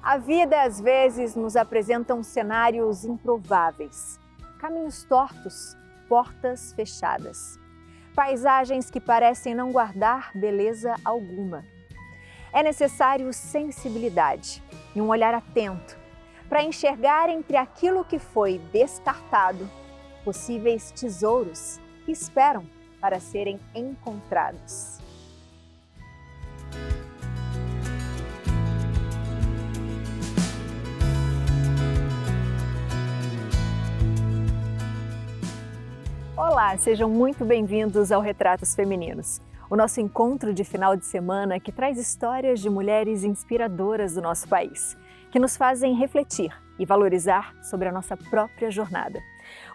A vida às vezes nos apresenta cenários improváveis, caminhos tortos, portas fechadas, paisagens que parecem não guardar beleza alguma. É necessário sensibilidade e um olhar atento para enxergar entre aquilo que foi descartado possíveis tesouros que esperam para serem encontrados. Olá, sejam muito bem-vindos ao Retratos Femininos, o nosso encontro de final de semana que traz histórias de mulheres inspiradoras do nosso país, que nos fazem refletir e valorizar sobre a nossa própria jornada.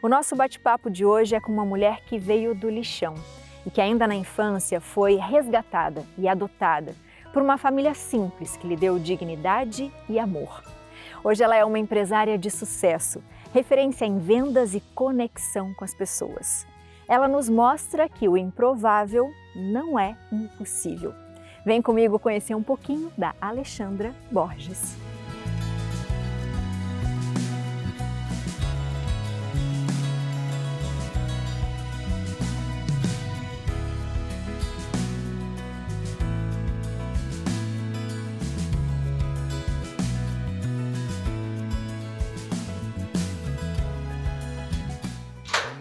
O nosso bate-papo de hoje é com uma mulher que veio do lixão e que ainda na infância foi resgatada e adotada por uma família simples que lhe deu dignidade e amor. Hoje ela é uma empresária de sucesso, referência em vendas e conexão com as pessoas. Ela nos mostra que o improvável não é impossível. Vem comigo conhecer um pouquinho da Alexandra Borges.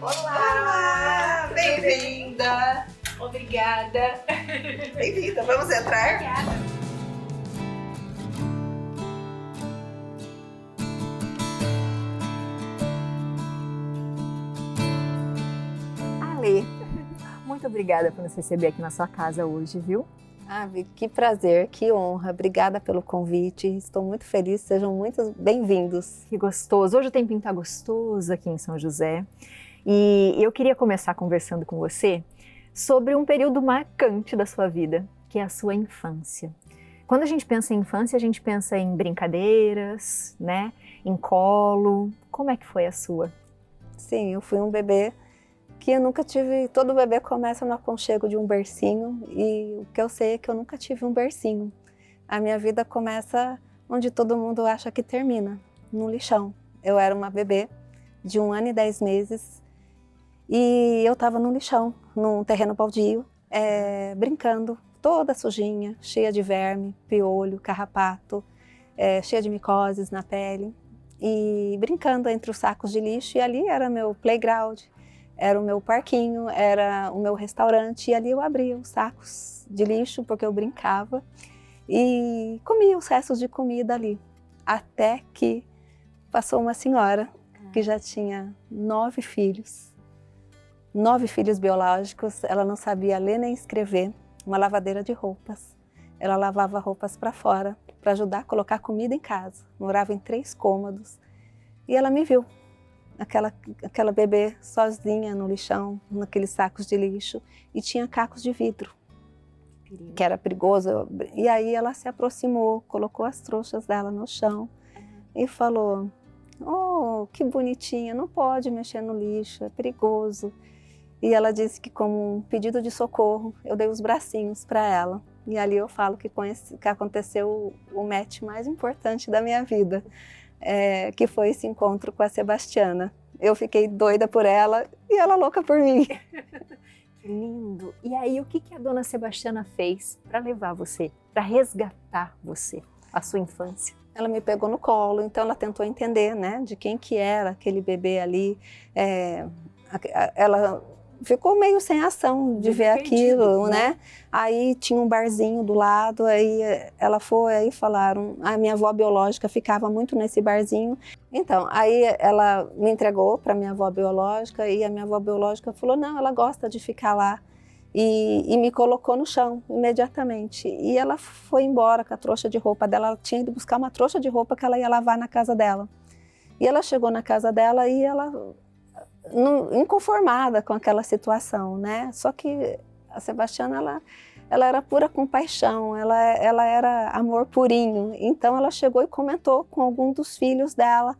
Olá! Bem-vinda! Obrigada! Bem-vinda! Vamos entrar? Obrigada! Ale, muito obrigada por nos receber aqui na sua casa hoje, viu? Vicky, que prazer, que honra. Obrigada pelo convite. Estou muito feliz. Sejam muito bem-vindos. Que gostoso. Hoje o tempinho tá gostoso aqui em São José. E eu queria começar conversando com você sobre um período marcante da sua vida, que é a sua infância. Quando a gente pensa em infância, a gente pensa em brincadeiras, né? Em colo. Como é que foi a sua? Sim, eu fui um bebê que eu nunca tive... Todo bebê começa no aconchego de um bercinho e o que eu sei é que eu nunca tive um bercinho. A minha vida começa onde todo mundo acha que termina, no lixão. Eu era uma bebê de 1 ano e 10 meses e eu estava no lixão, num terreno baldio, brincando, toda sujinha, cheia de verme, piolho, carrapato, cheia de micoses na pele e brincando entre os sacos de lixo, e ali era meu playground. Era o meu parquinho, era o meu restaurante, e ali eu abria os sacos de lixo porque eu brincava e comia os restos de comida ali. Até que passou uma senhora que já tinha 9 filhos, 9 filhos biológicos. Ela não sabia ler nem escrever, uma lavadeira de roupas. Ela lavava roupas para fora para ajudar a colocar comida em casa. Morava em 3 cômodos e ela me viu. Aquela bebê sozinha no lixão, naqueles sacos de lixo, e tinha cacos de vidro, que era perigoso. E aí ela se aproximou, colocou as trouxas dela no chão e falou: "Oh, que bonitinha, não pode mexer no lixo, é perigoso." E ela disse que, como um pedido de socorro, eu dei os bracinhos para ela. E ali eu falo que aconteceu o match mais importante da minha vida. Que foi esse encontro com a Sebastiana. Eu fiquei doida por ela e ela louca por mim. Que lindo! E aí, o que a dona Sebastiana fez para levar você, para resgatar você, a sua infância? Ela me pegou no colo, então ela tentou entender, né, de quem que era aquele bebê ali. Ela ficou meio sem ação de ver aquilo, né? Aí tinha um barzinho do lado, aí ela foi, aí falaram, a minha avó biológica ficava muito nesse barzinho. Então, aí ela me entregou para minha avó biológica e a minha avó biológica falou, não, ela gosta de ficar lá. E me colocou no chão imediatamente. E ela foi embora com a trouxa de roupa dela, ela tinha ido buscar uma trouxa de roupa que ela ia lavar na casa dela. E ela chegou na casa dela e ela... inconformada com aquela situação, né? Só que a Sebastiana, ela era pura compaixão, ela era amor purinho. Então ela chegou e comentou com algum dos filhos dela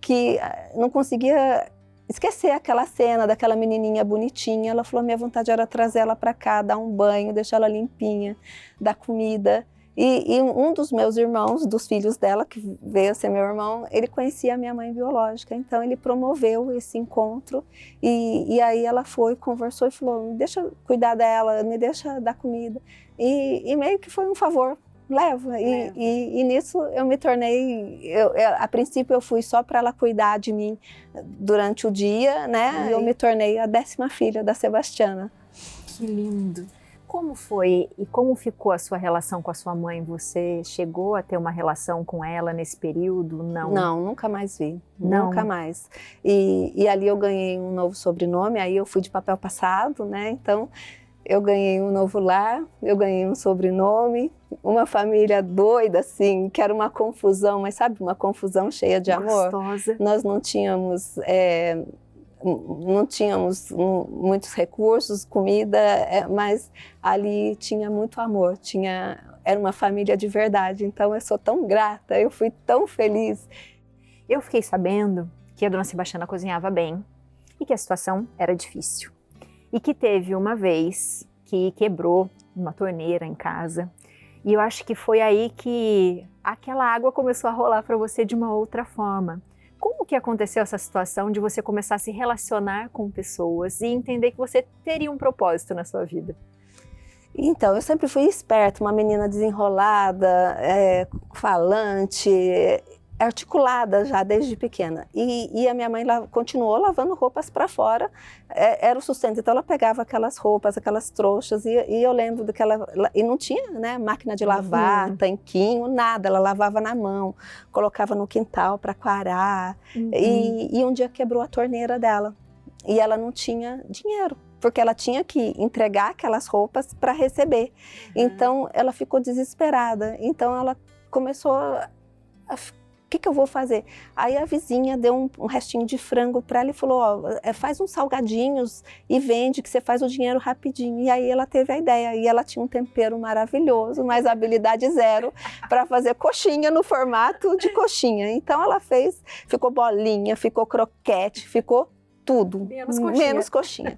que não conseguia esquecer aquela cena daquela menininha bonitinha. Ela falou, minha vontade era trazer ela para cá, dar um banho, deixar ela limpinha, dar comida. E um dos meus irmãos, dos filhos dela, que veio a ser meu irmão, ele conhecia a minha mãe biológica, então ele promoveu esse encontro e aí ela foi, conversou e falou, me deixa cuidar dela, me deixa dar comida. E meio que foi um favor, leva. E nisso eu me tornei, a princípio eu fui só para ela cuidar de mim durante o dia, né? Eu me tornei a 10ª filha da Sebastiana. Que lindo! Como foi e como ficou a sua relação com a sua mãe? Você chegou a ter uma relação com ela nesse período? Não? Não, nunca mais vi. Não. Nunca mais. E ali eu ganhei um novo sobrenome, aí eu fui de papel passado, né? Então eu ganhei um novo lar, eu ganhei um sobrenome, uma família doida, assim, que era uma confusão, mas sabe, uma confusão cheia de amor. Gostosa. Nós não tínhamos muitos recursos, comida, mas ali tinha muito amor, era uma família de verdade, então eu sou tão grata, eu fui tão feliz. Eu fiquei sabendo que a dona Sebastiana cozinhava bem e que a situação era difícil. E que teve uma vez que quebrou uma torneira em casa. E eu acho que foi aí que aquela água começou a rolar para você de uma outra forma. Como que aconteceu essa situação de você começar a se relacionar com pessoas e entender que você teria um propósito na sua vida? Então, eu sempre fui esperta, uma menina desenrolada, falante, articulada já desde pequena. E a minha mãe continuou lavando roupas para fora, era o sustento. Então ela pegava aquelas roupas, aquelas trouxas, e eu lembro daquela... E não tinha, né, máquina de lavar, tanquinho, nada. Ela lavava na mão, colocava no quintal para quarar. E um dia quebrou a torneira dela. E ela não tinha dinheiro, porque ela tinha que entregar aquelas roupas para receber. Então ela ficou desesperada. Então ela começou a o que eu vou fazer? Aí a vizinha deu um restinho de frango para ela e falou, faz uns salgadinhos e vende, que você faz o dinheiro rapidinho. E aí ela teve a ideia, e ela tinha um tempero maravilhoso, mas habilidade zero para fazer coxinha no formato de coxinha. Então ela fez, ficou bolinha, ficou croquete, ficou tudo, menos coxinha.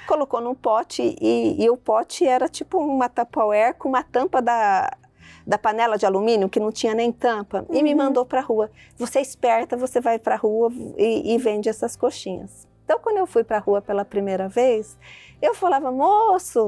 Colocou num pote e o pote era tipo uma Tupperware com uma tampa da panela de alumínio, que não tinha nem tampa, e me mandou para a rua. Você é esperta, você vai para a rua e vende essas coxinhas. Então, quando eu fui para a rua pela primeira vez, eu falava, moça,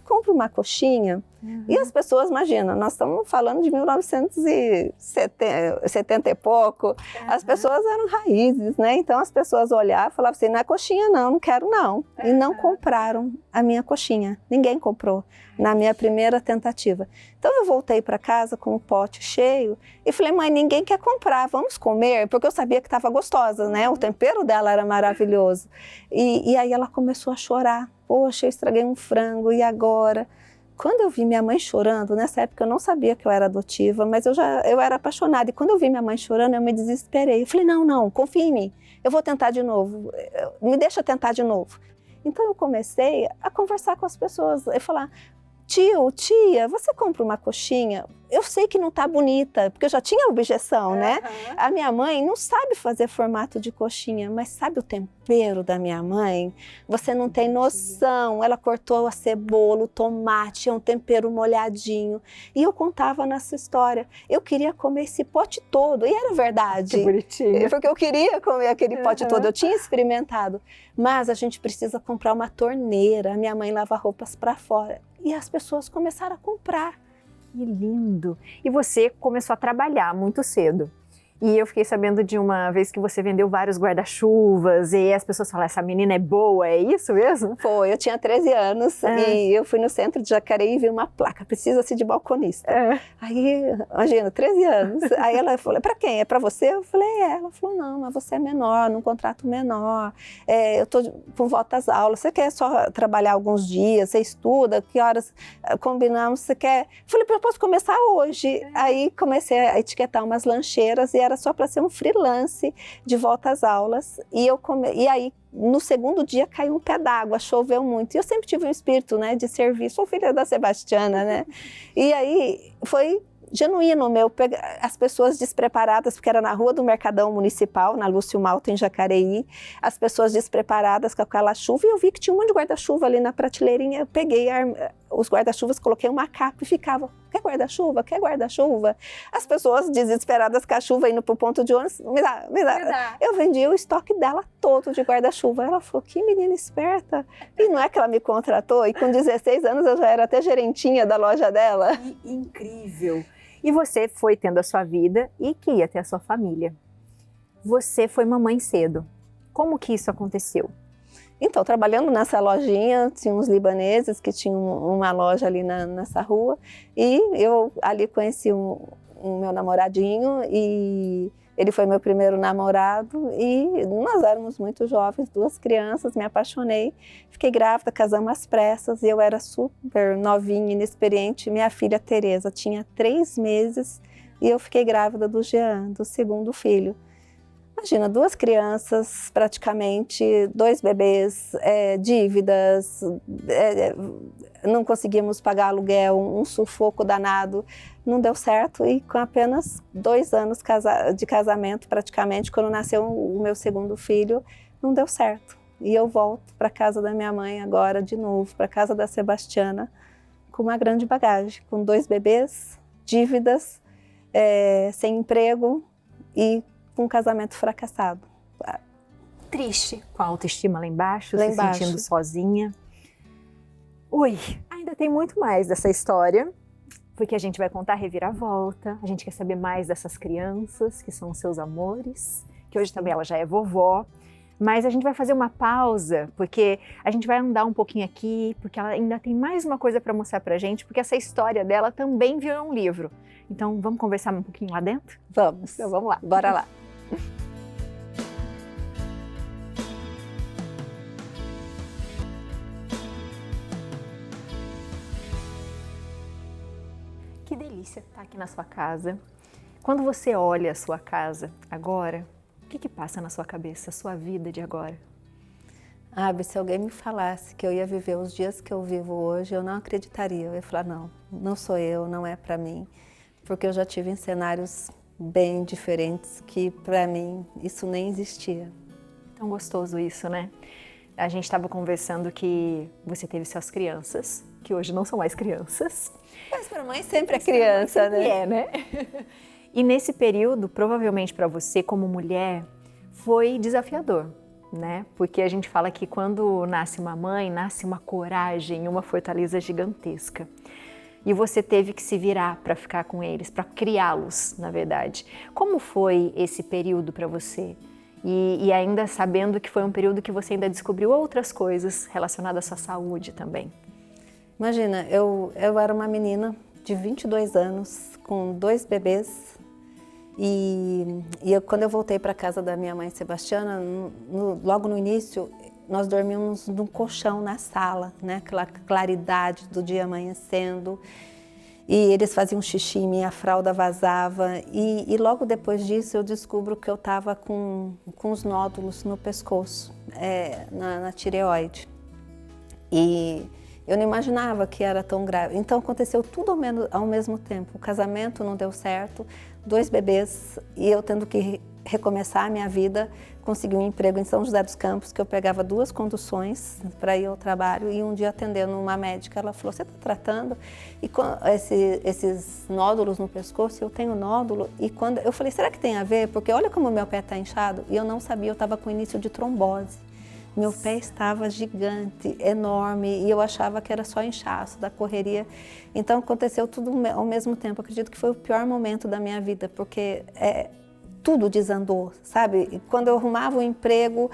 compre uma coxinha. E as pessoas, imagina, nós estamos falando de 1970 e pouco, as pessoas eram raízes, né? Então as pessoas olhavam e falavam assim, não é coxinha não quero não. E não compraram a minha coxinha, ninguém comprou na minha primeira tentativa. Então eu voltei para casa com o pote cheio e falei, mãe, ninguém quer comprar, vamos comer? Porque eu sabia que estava gostosa, né? O tempero dela era maravilhoso. E aí ela começou a chorar. Poxa, eu estraguei um frango, e agora? Quando eu vi minha mãe chorando, nessa época eu não sabia que eu era adotiva, mas eu era apaixonada. E quando eu vi minha mãe chorando, eu me desesperei. Eu falei, não, confia em mim, eu vou tentar de novo, me deixa tentar de novo. Então eu comecei a conversar com as pessoas e falar, tio, tia, você compra uma coxinha? Eu sei que não tá bonita, porque eu já tinha objeção, né? A minha mãe não sabe fazer formato de coxinha, mas sabe o tempero da minha mãe? Você não tem noção. Ela cortou a cebola, o tomate, é um tempero molhadinho. E eu contava nessa história. Eu queria comer esse pote todo, e era verdade. Que bonitinho. Porque eu queria comer aquele pote todo, eu tinha experimentado. Mas a gente precisa comprar uma torneira. A minha mãe lava roupas para fora. E as pessoas começaram a comprar. Que lindo! E você começou a trabalhar muito cedo. E eu fiquei sabendo de uma vez que você vendeu vários guarda-chuvas e as pessoas falaram, essa menina é boa, é isso mesmo? Foi, eu tinha 13 anos e eu fui no centro de Jacareí e vi uma placa, precisa-se de balconista. Aí, imagina, 13 anos. Aí ela falou, pra quem? É pra você? Eu falei, Ela falou, não, mas você é menor, num contrato menor, eu tô por volta às aulas, você quer só trabalhar alguns dias, você estuda, que horas combinamos, você quer? Eu falei, eu posso começar hoje. Aí comecei a etiquetar umas lancheiras e era só para ser um freelance de volta às aulas. E aí, no segundo dia, caiu um pé d'água, choveu muito. E eu sempre tive um espírito, né, de serviço, sou filha da Sebastiana, né? E aí, foi genuíno meu, as pessoas despreparadas, porque era na rua do Mercadão Municipal, na Lúcio Malta, em Jacareí, as pessoas despreparadas com aquela chuva, e eu vi que tinha um monte de guarda-chuva ali na prateleirinha, eu peguei, os guarda-chuvas, coloquei uma capa e ficava, quer guarda-chuva? Quer guarda-chuva? As pessoas desesperadas com a chuva indo pro ponto de ônibus, me dá. Eu vendi o estoque dela todo de guarda-chuva. Ela falou, que menina esperta. E não é que ela me contratou, e com 16 anos eu já era até gerentinha da loja dela. Que incrível! E você foi tendo a sua vida e que ia ter a sua família. Você foi mamãe cedo. Como que isso aconteceu? Então, trabalhando nessa lojinha, tinha uns libaneses que tinham uma loja ali nessa rua, e eu ali conheci um meu namoradinho, e ele foi meu primeiro namorado, e nós éramos muito jovens, 2 crianças, me apaixonei, fiquei grávida, casamos às pressas, e eu era super novinha, inexperiente. Minha filha Tereza tinha 3 meses, e eu fiquei grávida do Jean, do segundo filho. Imagina, 2 crianças, praticamente, 2 bebês, dívidas, não conseguimos pagar aluguel, um sufoco danado, não deu certo, e com apenas 2 anos de casamento, praticamente, quando nasceu o meu segundo filho, não deu certo. E eu volto para a casa da minha mãe agora, de novo, para a casa da Sebastiana, com uma grande bagagem, com 2 bebês, dívidas, sem emprego e com um casamento fracassado. Triste, com a autoestima lá embaixo, se sentindo sozinha. Ui, ainda tem muito mais dessa história, porque a gente vai contar a reviravolta, a gente quer saber mais dessas crianças, que são os seus amores, que hoje também ela já é vovó, mas a gente vai fazer uma pausa, porque a gente vai andar um pouquinho aqui, porque ela ainda tem mais uma coisa para mostrar pra gente, porque essa história dela também virou um livro. Então vamos conversar um pouquinho lá dentro? Vamos. Então vamos lá. Bora lá. Que delícia estar aqui na sua casa. Quando você olha a sua casa agora, o que passa na sua cabeça, a sua vida de agora? Se alguém me falasse que eu ia viver os dias que eu vivo hoje, eu não acreditaria. Eu ia falar, não sou eu, não é para mim. Porque eu já tive em cenários bem diferentes que, para mim, isso nem existia. Tão gostoso isso, né? A gente estava conversando que você teve suas crianças, que hoje não são mais crianças. Mas para mãe sempre é criança, né? E nesse período, provavelmente para você, como mulher, foi desafiador, né? Porque a gente fala que quando nasce uma mãe, nasce uma coragem, uma fortaleza gigantesca. E você teve que se virar para ficar com eles, para criá-los, na verdade. Como foi esse período para você? E ainda sabendo que foi um período que você ainda descobriu outras coisas relacionadas à sua saúde também. Imagina, eu era uma menina de 22 anos, com 2 bebês, quando eu voltei para a casa da minha mãe Sebastiana, logo no início, nós dormíamos num colchão na sala, né? Aquela claridade do dia amanhecendo, e eles faziam xixi, minha fralda vazava, e logo depois disso eu descubro que eu estava com os nódulos no pescoço, na tireoide. E eu não imaginava que era tão grave. Então aconteceu tudo ao mesmo tempo. O casamento não deu certo, 2 bebês, e eu tendo que recomeçar a minha vida. Consegui um emprego em São José dos Campos, que eu pegava 2 conduções para ir ao trabalho, e um dia atendendo uma médica, ela falou, você está tratando? E esses nódulos no pescoço, eu tenho nódulo, e quando eu falei, será que tem a ver? Porque olha como o meu pé está inchado, e eu não sabia, eu estava com início de trombose. Meu pé estava gigante, enorme, e eu achava que era só inchaço da correria. Então aconteceu tudo ao mesmo tempo. Acredito que foi o pior momento da minha vida, porque tudo desandou, sabe? E quando eu arrumava um emprego,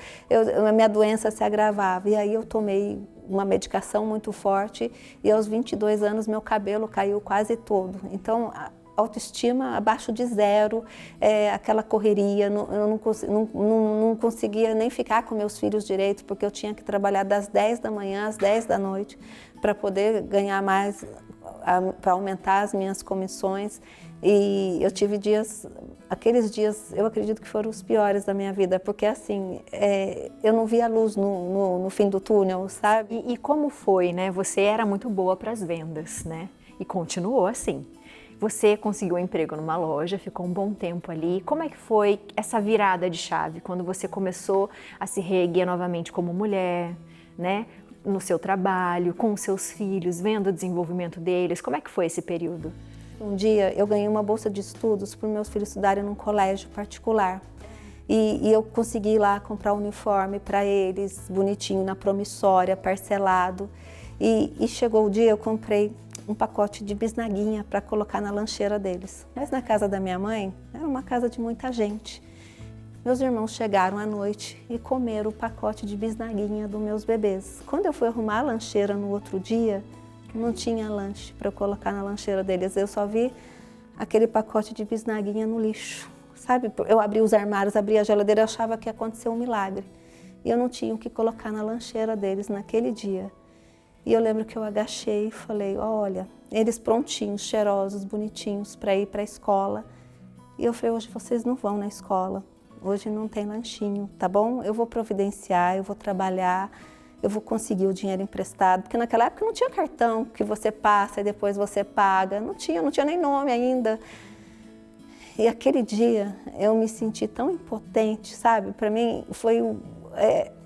a minha doença se agravava. E aí eu tomei uma medicação muito forte, e aos 22 anos meu cabelo caiu quase todo. Então, autoestima abaixo de 0, aquela correria, eu não conseguia nem ficar com meus filhos direito, porque eu tinha que trabalhar das 10 da manhã às 10 da noite para poder ganhar mais, para aumentar as minhas comissões. E eu tive aqueles dias, eu acredito que foram os piores da minha vida, porque assim, eu não via luz no fim do túnel, sabe? E como foi, né? Você era muito boa para as vendas, né? E continuou assim. Você conseguiu um emprego numa loja, ficou um bom tempo ali. Como é que foi essa virada de chave, quando você começou a se reerguer novamente como mulher, né? no seu trabalho, com os seus filhos, vendo o desenvolvimento deles? Como é que foi esse período? Um dia eu ganhei uma bolsa de estudos para os meus filhos estudarem num colégio particular. E eu consegui ir lá comprar um uniforme para eles, bonitinho, na promissória, parcelado. E chegou o dia, eu comprei um pacote de bisnaguinha para colocar na lancheira deles. Mas na casa da minha mãe, era uma casa de muita gente. Meus irmãos chegaram à noite e comeram o pacote de bisnaguinha dos meus bebês. Quando eu fui arrumar a lancheira no outro dia, não tinha lanche para eu colocar na lancheira deles. Eu só vi aquele pacote de bisnaguinha no lixo. Sabe, eu abri os armários, abri a geladeira, eu achava que ia acontecer um milagre. E eu não tinha o que colocar na lancheira deles naquele dia. E eu lembro que eu agachei e falei, olha, eles prontinhos, cheirosos, bonitinhos para ir para a escola. E eu falei, hoje vocês não vão na escola, hoje não tem lanchinho, tá bom? Eu vou providenciar, eu vou trabalhar, eu vou conseguir o dinheiro emprestado. Porque naquela época não tinha cartão que você passa e depois você paga, não tinha nem nome ainda. E aquele dia eu me senti tão impotente, sabe? Para mim foi...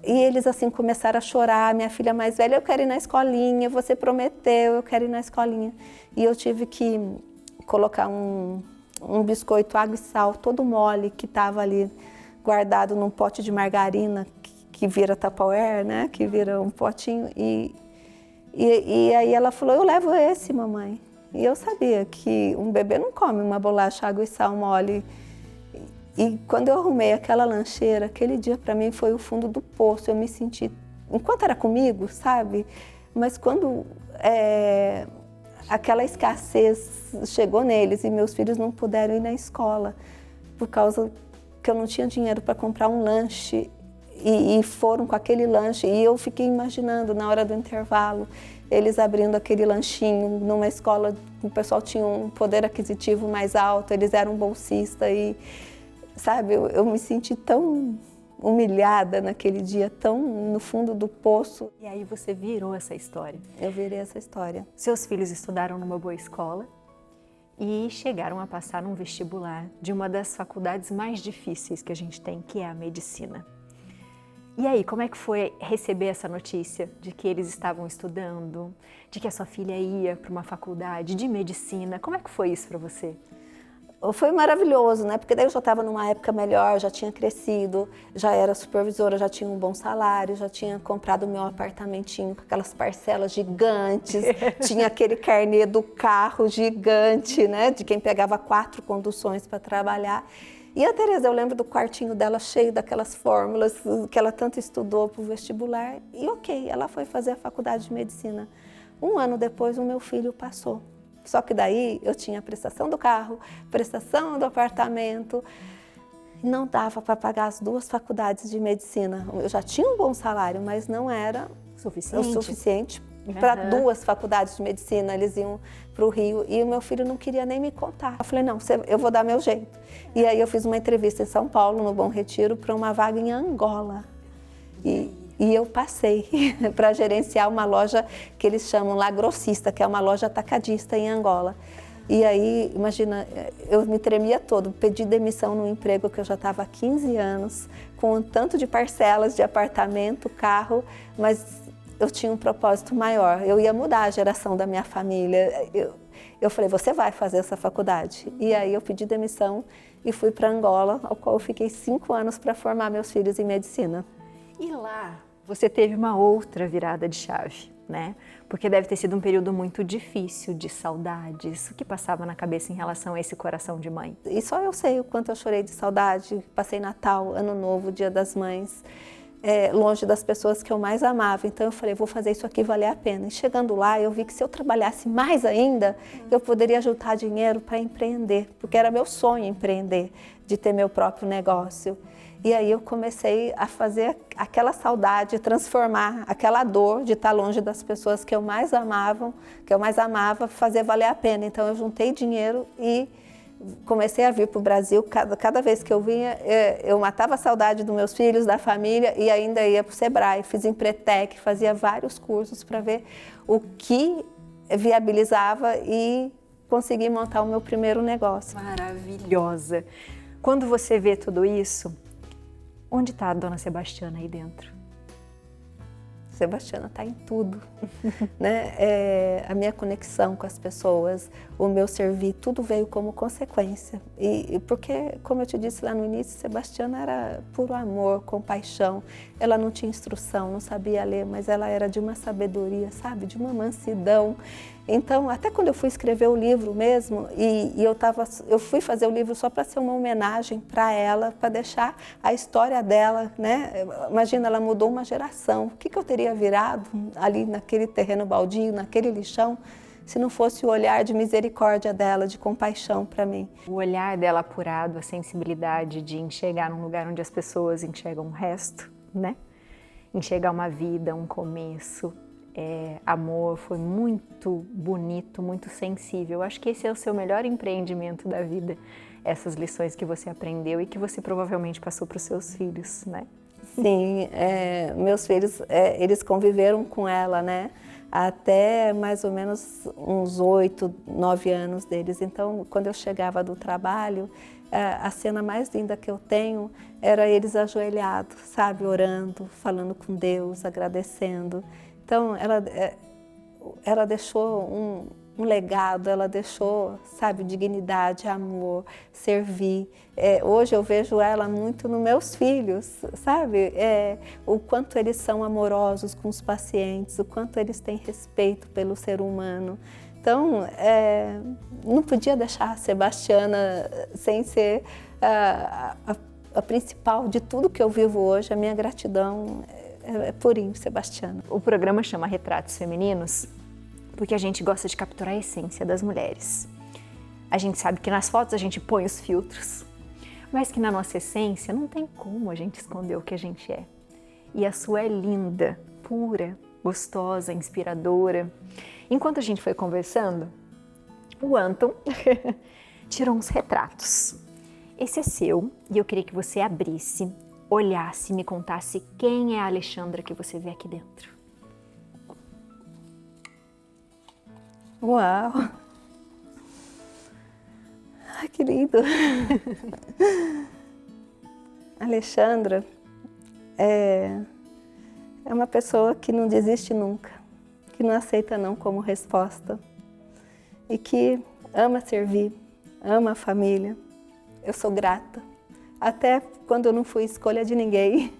E eles assim começaram a chorar, minha filha mais velha, eu quero ir na escolinha, você prometeu, eu quero ir na escolinha. E eu tive que colocar um biscoito água e sal todo mole que estava ali guardado num pote de margarina que vira Tupperware, né? Que vira um potinho. E aí ela falou, eu levo esse, mamãe. E eu sabia que um bebê não come uma bolacha, água e sal mole. E quando eu arrumei aquela lancheira, aquele dia para mim foi o fundo do poço. Eu me senti, enquanto era comigo, sabe? Mas quando aquela escassez chegou neles e meus filhos não puderam ir na escola por causa que eu não tinha dinheiro para comprar um lanche e foram com aquele lanche. E eu fiquei imaginando na hora do intervalo eles abrindo aquele lanchinho numa escola, o pessoal tinha um poder aquisitivo mais alto, eles eram bolsistas e, sabe, eu me senti tão humilhada naquele dia, tão no fundo do poço. E aí você virou essa história. Eu virei essa história. Seus filhos estudaram numa boa escola e chegaram a passar num vestibular de uma das faculdades mais difíceis que a gente tem, que é a medicina. E aí, como é que foi receber essa notícia de que eles estavam estudando, de que a sua filha ia para uma faculdade de medicina? Como é que foi isso para você? Foi maravilhoso, né? Porque daí eu já estava numa época melhor, já tinha crescido, já era supervisora, já tinha um bom salário, já tinha comprado o meu apartamentinho com aquelas parcelas gigantes, tinha aquele carnê do carro gigante, né? De quem pegava 4 conduções para trabalhar. E a Tereza, eu lembro do quartinho dela cheio daquelas fórmulas que ela tanto estudou para o vestibular. E ok, ela foi fazer a faculdade de medicina. Um ano depois, o meu filho passou. Só que daí eu tinha a prestação do carro, prestação do apartamento. Não dava para pagar as 2 faculdades de medicina. Eu já tinha um bom salário, mas não era o suficiente para 2 faculdades de medicina. Eles iam para o Rio e o meu filho não queria nem me contar. Eu falei, não, eu vou dar meu jeito. E aí eu fiz uma entrevista em São Paulo, no Bom Retiro, para uma vaga em Angola. E eu passei para gerenciar uma loja que eles chamam lá grossista, que é uma loja atacadista em Angola. E aí, imagina, eu me tremia todo, pedi demissão no emprego que eu já estava há 15 anos, com um tanto de parcelas de apartamento, carro, mas eu tinha um propósito maior, eu ia mudar a geração da minha família. Eu falei, você vai fazer essa faculdade. E aí eu pedi demissão e fui para Angola, ao qual eu fiquei 5 anos para formar meus filhos em medicina. E lá você teve uma outra virada de chave, né? Porque deve ter sido um período muito difícil, de saudades. O que passava na cabeça em relação a esse coração de mãe? E só eu sei o quanto eu chorei de saudade. Passei Natal, Ano Novo, Dia das Mães, longe das pessoas que eu mais amava. Então eu falei, vou fazer isso aqui valer a pena. E chegando lá, eu vi que se eu trabalhasse mais ainda, eu poderia juntar dinheiro para empreender, porque era meu sonho empreender, de ter meu próprio negócio. E aí eu comecei a fazer aquela saudade, transformar aquela dor de estar longe das pessoas que eu mais amava, fazer valer a pena. Então eu juntei dinheiro e comecei a vir para o Brasil. Cada vez que eu vinha, eu matava a saudade dos meus filhos, da família, e ainda ia para o Sebrae. Fiz Empretec, fazia vários cursos para ver o que viabilizava e consegui montar o meu primeiro negócio. Maravilhosa! Quando você vê tudo isso, onde está a dona Sebastiana aí dentro? Sebastiana está em tudo, né? A minha conexão com as pessoas, o meu servir, tudo veio como consequência. E porque, como eu te disse lá no início, Sebastiana era puro amor, compaixão. Ela não tinha instrução, não sabia ler, mas ela era de uma sabedoria, sabe? De uma mansidão. Então, até quando eu fui escrever o livro mesmo, eu fui fazer o livro só para ser uma homenagem para ela, para deixar a história dela, né? Imagina, ela mudou uma geração. O que eu teria virado ali naquele terreno baldio, naquele lixão, se não fosse o olhar de misericórdia dela, de compaixão para mim? O olhar dela apurado, a sensibilidade de enxergar num lugar onde as pessoas enxergam o resto, né? Enxergar uma vida, um começo. Amor, foi muito bonito, muito sensível. Eu acho que esse é o seu melhor empreendimento da vida, essas lições que você aprendeu e que você provavelmente passou para os seus filhos, né? Sim, meus filhos, eles conviveram com ela, né? Até mais ou menos uns 8, 9 anos deles. Então, quando eu chegava do trabalho, a cena mais linda que eu tenho era eles ajoelhados, sabe? Orando, falando com Deus, agradecendo. Então, ela deixou um legado, ela deixou, sabe, dignidade, amor, servir. Hoje eu vejo ela muito nos meus filhos, sabe? O quanto eles são amorosos com os pacientes, o quanto eles têm respeito pelo ser humano. Então, não podia deixar a Sebastiana sem ser a principal de tudo que eu vivo hoje. A minha gratidão é purinho, Sebastiana. O programa chama Retratos Femininos porque a gente gosta de capturar a essência das mulheres. A gente sabe que nas fotos a gente põe os filtros, mas que na nossa essência não tem como a gente esconder o que a gente é. E a sua é linda, pura, gostosa, inspiradora. Enquanto a gente foi conversando, o Anton tirou uns retratos. Esse é seu e eu queria que você abrisse, olhasse e me contasse quem é a Alexandra que você vê aqui dentro. Uau! Ai, que lindo! Alexandra é uma pessoa que não desiste nunca, que não aceita não como resposta e que ama servir, ama a família. Eu sou grata. Até quando eu não fui escolha de ninguém,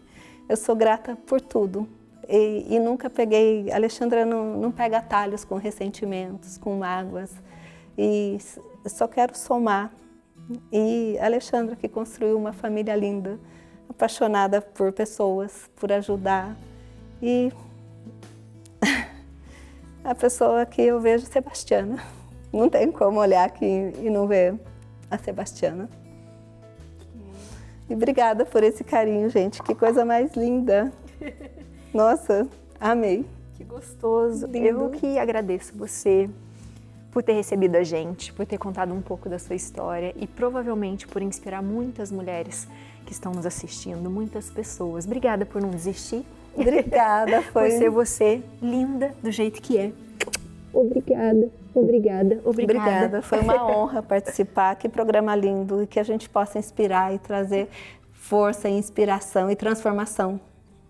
eu sou grata por tudo. E nunca peguei... Alexandra não pega atalhos com ressentimentos, com mágoas. E só quero somar. E Alexandra que construiu uma família linda, apaixonada por pessoas, por ajudar. E a pessoa que eu vejo é Sebastiana. Não tem como olhar aqui e não ver a Sebastiana. E obrigada por esse carinho, gente. Que coisa mais linda. Nossa, amei. Que gostoso. Lindo. Eu que agradeço você por ter recebido a gente, por ter contado um pouco da sua história e provavelmente por inspirar muitas mulheres que estão nos assistindo, muitas pessoas. Obrigada por não desistir. Obrigada. Por ser você, linda do jeito que é. Obrigada, obrigada, obrigada. Obrigada, foi uma honra participar. Que programa lindo e que a gente possa inspirar e trazer força, inspiração e transformação,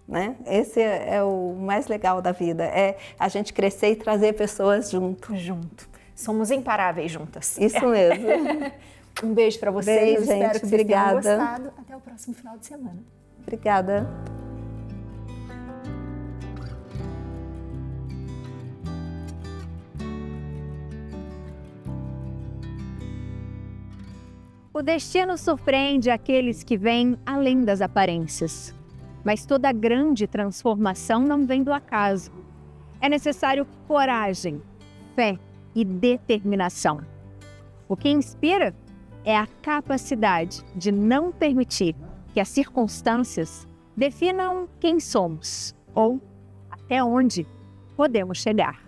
né? Esse é o mais legal da vida, é a gente crescer e trazer pessoas junto. Somos imparáveis juntas. Isso mesmo. Um beijo para vocês, beijo, espero gente. que vocês Obrigada. tenham gostado. Até o próximo final de semana. Obrigada. O destino surpreende aqueles que vêm além das aparências. Mas toda grande transformação não vem do acaso. É necessário coragem, fé e determinação. O que inspira é a capacidade de não permitir que as circunstâncias definam quem somos ou até onde podemos chegar.